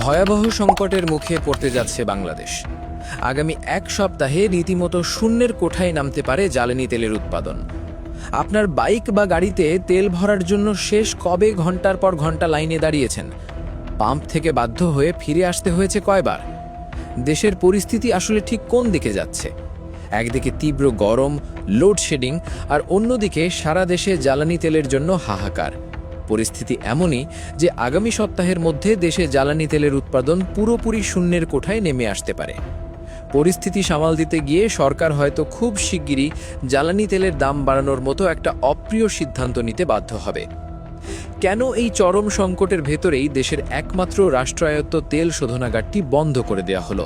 ভয়াবহ সংকটের মুখে পড়তে যাচ্ছে বাংলাদেশ। আগামী এক সপ্তাহে রীতিমতো শূন্যের কোঠায় নামতে পারে জ্বালানি তেলের উৎপাদন। আপনার বাইক বা গাড়িতে তেল ভরার জন্য শেষ কবে ঘন্টার পর ঘন্টা লাইনে দাঁড়িয়েছেন? পাম্প থেকে বাধ্য হয়ে ফিরে আসতে হয়েছে কয়বার? দেশের পরিস্থিতি আসলে ঠিক কোন দিকে যাচ্ছে? একদিকে তীব্র গরম, লোডশেডিং, আর অন্যদিকে সারা দেশে জ্বালানি তেলের জন্য হাহাকার। পরিস্থিতি এমনই যে আগামী সপ্তাহের মধ্যে দেশে জ্বালানি তেলের উৎপাদন পুরোপুরি শূন্যের কোঠায় নেমে আসতে পারে। পরিস্থিতি সামাল দিতে গিয়ে সরকার হয়তো খুব শিগগিরই জ্বালানি তেলের দাম বাড়ানোর মতো একটা অপ্রিয় সিদ্ধান্ত নিতে বাধ্য হবে। কেন এই চরম সংকটের ভেতরেই দেশের একমাত্র রাষ্ট্রায়ত্ত তেল শোধনাগারটি বন্ধ করে দেওয়া হলো?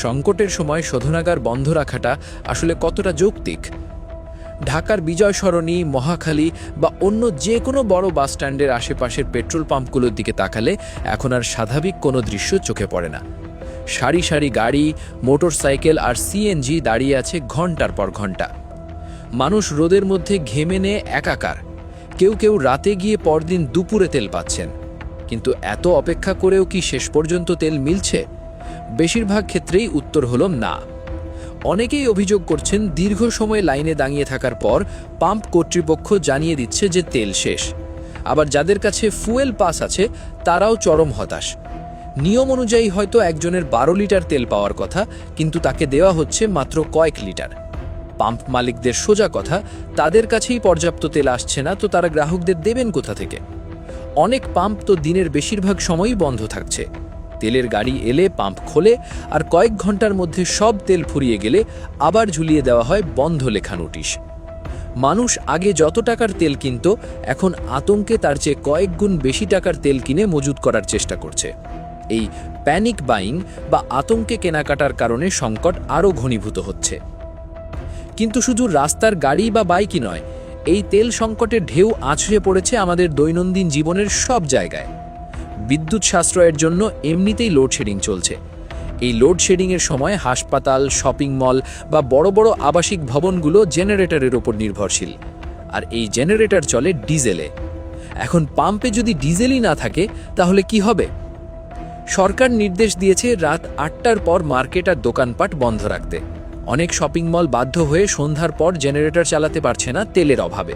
সংকটের সময় শোধনাগার বন্ধ রাখাটা আসলে কতটা যৌক্তিক? ঢাকার বিজয় সরণি, মহাখালী বা অন্য যে কোনো বড় বাসস্ট্যান্ডের আশেপাশের পেট্রোল পাম্পগুলোর দিকে তাকালে এখন আর স্বাভাবিক কোনো দৃশ্য চোখে পড়ে না। সারি সারি গাড়ি, মোটরসাইকেল আর সিএনজি দাঁড়িয়ে আছে ঘন্টার পর ঘন্টা। মানুষ রোদের মধ্যে ঘেমে নিয়ে একাকার। কেউ কেউ রাতে গিয়ে পরদিন দুপুরে তেল পাচ্ছেন। কিন্তু এত অপেক্ষা করেও কি শেষ পর্যন্ত তেল মিলছে? বেশিরভাগ ক্ষেত্রেই উত্তর হলো না। অনেকেই অভিযোগ করছেন দীর্ঘ সময় লাইনে দাঁড়িয়ে থাকার পর পাম্প কর্তৃপক্ষ জানিয়ে দিচ্ছে যে তেল শেষ। আবার যাদের কাছে ফুয়েল পাস আছে তারাও চরম হতাশ। নিয়ম অনুযায়ী হয়তো একজনের 12 লিটার তেল পাওয়ার কথা, কিন্তু তাকে দেওয়া হচ্ছে মাত্র কয়েক লিটার। পাম্প মালিকদের সোজা কথা, তাদের কাছেই পর্যাপ্ত তেল আসছে না, তো তারা গ্রাহকদের দেবেন কোথা থেকে? অনেক পাম্প তো দিনের বেশিরভাগ সময়ই বন্ধ থাকছে। তেলের গাড়ি এলে পাম্প খোলে, আর কয়েক ঘন্টার মধ্যে সব তেল ফুরিয়ে গেলে আবার ঝুলিয়ে দেওয়া হয় বন্ধ লেখা নোটিশ। মানুষ আগে যত টাকার তেল কিনত, এখন আতঙ্কে তার চেয়ে কয়েক গুণ বেশি টাকার তেল কিনে মজুত করার চেষ্টা করছে। এই প্যানিক বাইং বা আতঙ্কে কেনাকাটার কারণে সংকট আরও ঘনীভূত হচ্ছে। কিন্তু শুধু রাস্তার গাড়ি বা বাইকই নয়, এই তেল সংকটের ঢেউ আছড়ে পড়েছে আমাদের দৈনন্দিন জীবনের সব জায়গায়। বিদ্যুৎ সাশ্রয়ের জন্য এমনিতেই লোডশেডিং চলছে। এই লোডশেডিংয়ের সময় হাসপাতাল, শপিং মল বা বড় বড় আবাসিক ভবনগুলো জেনারেটরের ওপর নির্ভরশীল। আর এই জেনারেটর চলে ডিজেলে। এখন পাম্পে যদি ডিজেলই না থাকে তাহলে কি হবে? সরকার নির্দেশ দিয়েছে রাত 8টার পর মার্কেট আর দোকানপাট বন্ধ রাখতে। অনেক শপিং মল বাধ্য হয়ে সন্ধ্যার পর জেনারেটর চালাতে পারছে না তেলের অভাবে।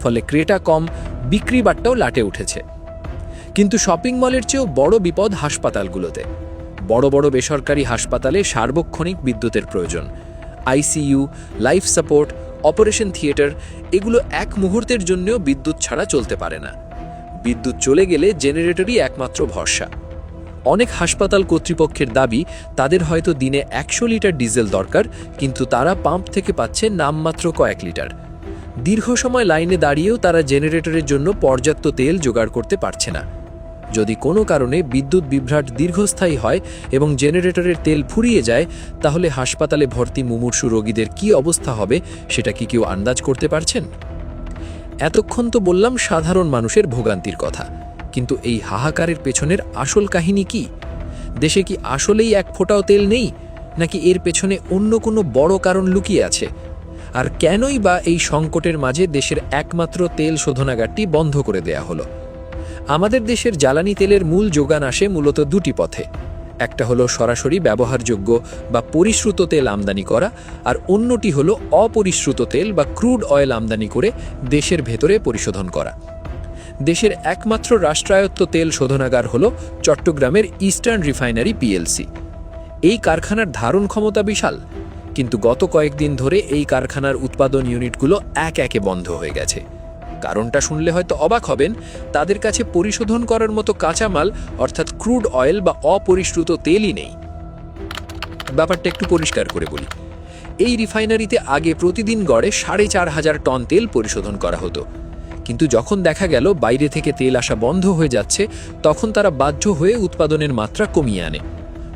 ফলে ক্রেতা কম, বিক্রি বাট্টাও লাটে উঠেছে। কিন্তু শপিং মলের চেয়েও বড় বিপদ হাসপাতালগুলোতে। বড় বড় বেসরকারি হাসপাতালে সার্বক্ষণিক বিদ্যুতের প্রয়োজন। ICU, life support, operation theatre, এগুলো এক মুহূর্তের জন্যও বিদ্যুৎ ছাড়া চলতে পারে না। বিদ্যুৎ চলে গেলে জেনারেটরই একমাত্র ভরসা। অনেক হাসপাতাল কর্তৃপক্ষের দাবি তাদের হয়তো দিনে 100 লিটার ডিজেল দরকার, কিন্তু তারা পাম্প থেকে পাচ্ছে নামমাত্র কয়েক লিটার। দীর্ঘ সময় লাইনে দাঁড়িয়েও তারা জেনারেটরের জন্য পর্যাপ্ত তেল জোগাড় করতে পারছে না। যদি কোনো কারণে বিদ্যুৎ বিভ্রাট দীর্ঘস্থায়ী হয় এবং জেনারেটরের তেল ফুরিয়ে যায়, তাহলে হাসপাতালে ভর্তি মুমূর্ষু রোগীদের কী অবস্থা হবে সেটা কি কেউ আন্দাজ করতে পারছেন? এতক্ষণ তো বললাম সাধারণ মানুষের ভোগান্তির কথা, কিন্তু এই হাহাকারের পেছনের আসল কাহিনী কি? দেশে কি আসলেই এক ফোঁটাও তেল নেই, নাকি এর পেছনে অন্য কোনো বড় কারণ লুকিয়ে আছে? আর কেনই বা এই সংকটের মাঝে দেশের একমাত্র তেল শোধনাগারটি বন্ধ করে দেয়া হলো? আমাদের দেশের জ্বালানি তেলের মূল যোগান আসে মূলত দুটি পথে। একটা হলো সরাসরি ব্যবহারযোগ্য বা পরিশ্রুত তেল আমদানি করা, আর অন্যটি হলো অপরিশ্রুত তেল বা ক্রুড অয়েল আমদানি করে দেশের ভেতরে পরিশোধন করা। দেশের একমাত্র রাষ্ট্রায়ত্ত তেল শোধনাগার হলো চট্টগ্রামের ইস্টার্ন রিফাইনারি পিএলসি। এই কারখানার ধারণ ক্ষমতা বিশাল, কিন্তু গত কয়েকদিন ধরে এই কারখানার উৎপাদন ইউনিটগুলো একে বন্ধ হয়ে গেছে। কারণটা শুনলে হয়তো অবাক হবেন, তাদের কাছে পরিশোধন করার মতো কাঁচামাল অর্থাৎ ক্রুড অয়েল বা অপরিশ্রুত তেলই নেই। ব্যাপারটা একটু পরিষ্কার করে বলি। এই রিফাইনারিতে আগে প্রতিদিন গড়ে 4,500 টন তেল পরিশোধন করা হতো, কিন্তু যখন দেখা গেল বাইরে থেকে তেল আসা বন্ধ হয়ে যাচ্ছে, তখন তারা বাধ্য হয়ে উৎপাদনের মাত্রা কমিয়ে আনে।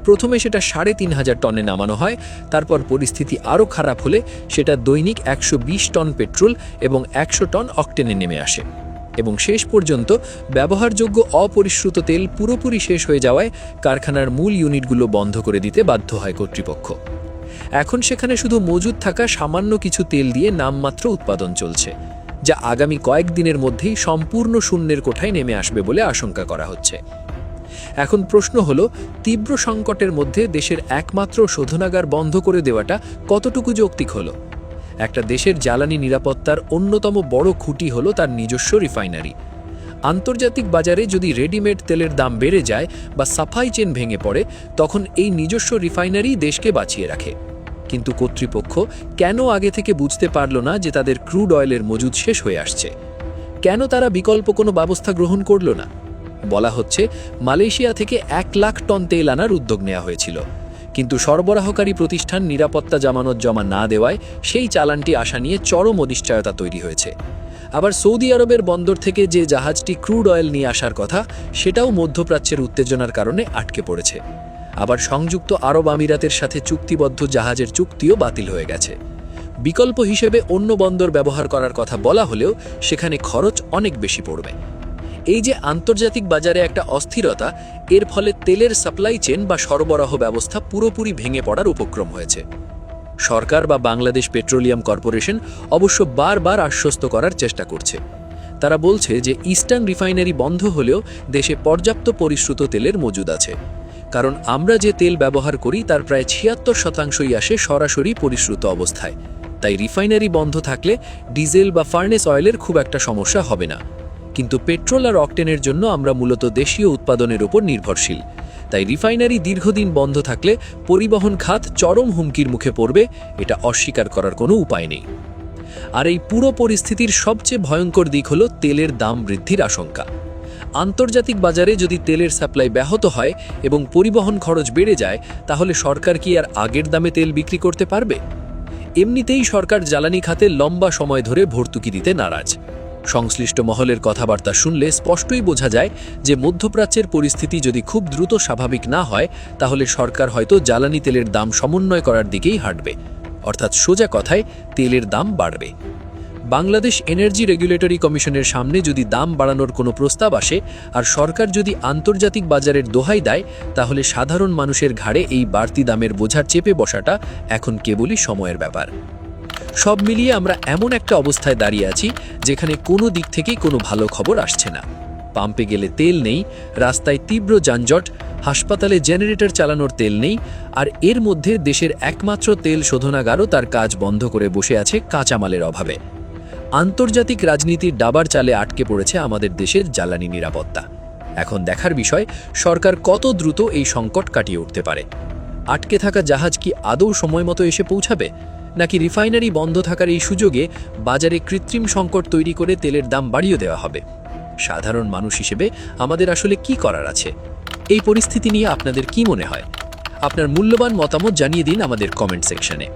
প্রথমে সেটা 3,500 টনে নামানো হয়, তারপর পরিস্থিতি আরও খারাপ হলে সেটা দৈনিক 120 টন পেট্রোল এবং 100 টন অকটেনে নেমে আসে, এবং শেষ পর্যন্ত ব্যবহারযোগ্য অপরিশ্রুত তেল পুরোপুরি শেষ হয়ে যাওয়ায় কারখানার মূল ইউনিটগুলো বন্ধ করে দিতে বাধ্য হয় কর্তৃপক্ষ। এখন সেখানে শুধু মজুদ থাকা সামান্য কিছু তেল দিয়ে নামমাত্র উৎপাদন চলছে, যা আগামী কয়েকদিনের মধ্যেই সম্পূর্ণ শূন্যের কোঠায় নেমে আসবে বলে আশঙ্কা করা হচ্ছে। এখন প্রশ্ন হলো, তীব্র সংকটের মধ্যে দেশের একমাত্র শোধনাগার বন্ধ করে দেওয়াটা কতটুকু যৌক্তিক হলো? একটা দেশের জ্বালানি নিরাপত্তার অন্যতম বড় খুঁটি হলো তার নিজস্ব রিফাইনারি। আন্তর্জাতিক বাজারে যদি রেডিমেড তেলের দাম বেড়ে যায় বা সাপ্লাই চেন ভেঙে পড়ে, তখন এই নিজস্ব রিফাইনারি দেশকে বাঁচিয়ে রাখে। কিন্তু কর্তৃপক্ষ কেন আগে থেকে বুঝতে পারল না যে তাদের ক্রুড অয়েলের মজুদ শেষ হয়ে আসছে? কেন তারা বিকল্প কোনো ব্যবস্থা গ্রহণ করল না? বলা হচ্ছে মালয়েশিয়া থেকে 1 লাখ টন তেল আনার উদ্যোগ নেওয়া হয়েছিল, কিন্তু সরবরাহকারী প্রতিষ্ঠান নিরাপত্তা জামানত জমা না দেওয়ায় সেই চালানটি আসা নিয়ে চরম অনিশ্চয়তা তৈরি হয়েছে। আবার সৌদি আরবের বন্দর থেকে যে জাহাজটি ক্রুড অয়েল নিয়ে আসার কথা, সেটাও মধ্যপ্রাচ্যের উত্তেজনার কারণে আটকে পড়েছে। আবার সংযুক্ত আরব আমিরাতের সাথে চুক্তিবদ্ধ জাহাজের চুক্তিও বাতিল হয়ে গেছে। বিকল্প হিসেবে অন্য বন্দর ব্যবহার করার কথা বলা হলেও সেখানে খরচ অনেক বেশি পড়বে। এই যে আন্তর্জাতিক বাজারে একটা অস্থিরতা, এর ফলে তেলের সাপ্লাই চেন বা সরবরাহ ব্যবস্থা পুরোপুরি ভেঙে পড়ার উপক্রম হয়েছে। সরকার বা বাংলাদেশ পেট্রোলিয়াম কর্পোরেশন অবশ্য বারবার আশ্বস্ত করার চেষ্টা করছে। তারা বলছে যে ইস্টার্ন রিফাইনারি বন্ধ হলেও দেশে পর্যাপ্ত পরিশ্রুত তেলের মজুদ আছে, কারণ আমরা যে তেল ব্যবহার করি তার প্রায় 76% আসে সরাসরি পরিশ্রুত অবস্থায়। তাই রিফাইনারি বন্ধ থাকলে ডিজেল বা ফার্নেস অয়েলের খুব একটা সমস্যা হবে না। কিন্তু পেট্রোল আর অকটেনের জন্য আমরা মূলত দেশীয় উৎপাদনের উপর নির্ভরশীল। তাই রিফাইনারি দীর্ঘদিন বন্ধ থাকলে পরিবহন খাত চরম হুমকির মুখে পড়বে, এটা অস্বীকার করার কোনো উপায় নেই। আর এই পুরো পরিস্থিতির সবচেয়ে ভয়ঙ্কর দিক হলো তেলের দাম বৃদ্ধির আশঙ্কা। আন্তর্জাতিক বাজারে যদি তেলের সাপ্লাই ব্যাহত হয় এবং পরিবহন খরচ বেড়ে যায়, তাহলে সরকার কি আর আগের দামে তেল বিক্রি করতে পারবে? এমনিতেই সরকার জ্বালানি খাতে লম্বা সময় ধরে ভর্তুকি দিতে নারাজ। সংশ্লিষ্ট মহলের কথাবার্তা শুনলে স্পষ্টই বোঝা যায় যে মধ্যপ্রাচ্যের পরিস্থিতি যদি খুব দ্রুত স্বাভাবিক না হয়, তাহলে সরকার হয়তো জ্বালানি তেলের দাম সমন্বয় করার দিকেই হাঁটবে। অর্থাৎ সোজা কথায় তেলের দাম বাড়বে। বাংলাদেশ এনার্জি রেগুলেটরি কমিশনের সামনে যদি দাম বাড়ানোর কোনো প্রস্তাব আসে আর সরকার যদি আন্তর্জাতিক বাজারের দোহাই দেয়, তাহলে সাধারণ মানুষের ঘাড়ে এই বাড়তি দামের বোঝা চেপে বসাটা এখন কেবলই সময়ের ব্যাপার। সব মিলিয়ে আমরা এমন একটা অবস্থায় দাঁড়িয়ে আছি যেখানে কোনো দিক থেকেই কোনো ভালো খবর আসছে না। পাম্পে গেলে তেল নেই, রাস্তায় তীব্র যানজট, হাসপাতালে জেনারেটর চালানোর তেল নেই, আর এর মধ্যে দেশের একমাত্র তেল শোধনাগারও তার কাজ বন্ধ করে বসে আছে কাঁচামালের অভাবে। আন্তর্জাতিক রাজনীতির দাবার চালে আটকে পড়েছে আমাদের দেশের জ্বালানি নিরাপত্তা। এখন দেখার বিষয় সরকার কত দ্রুত এই সংকট কাটিয়ে উঠতে পারে। আটকে থাকা জাহাজ কি আদৌ সময় মতো এসে পৌঁছাবে, নাকি রিফাইনারি বন্ধ থাকার এই সুযোগে বাজারে কৃত্রিম সংকট তৈরি করে তেলের দাম বাড়িয়ে দেওয়া হবে? সাধারণ মানুষ হিসেবে আমাদের আসলে কি করার আছে? এই পরিস্থিতি নিয়ে আপনাদের কি মনে হয়? আপনার মূল্যবান মতামত জানিয়ে দিন আমাদের কমেন্ট সেকশনে।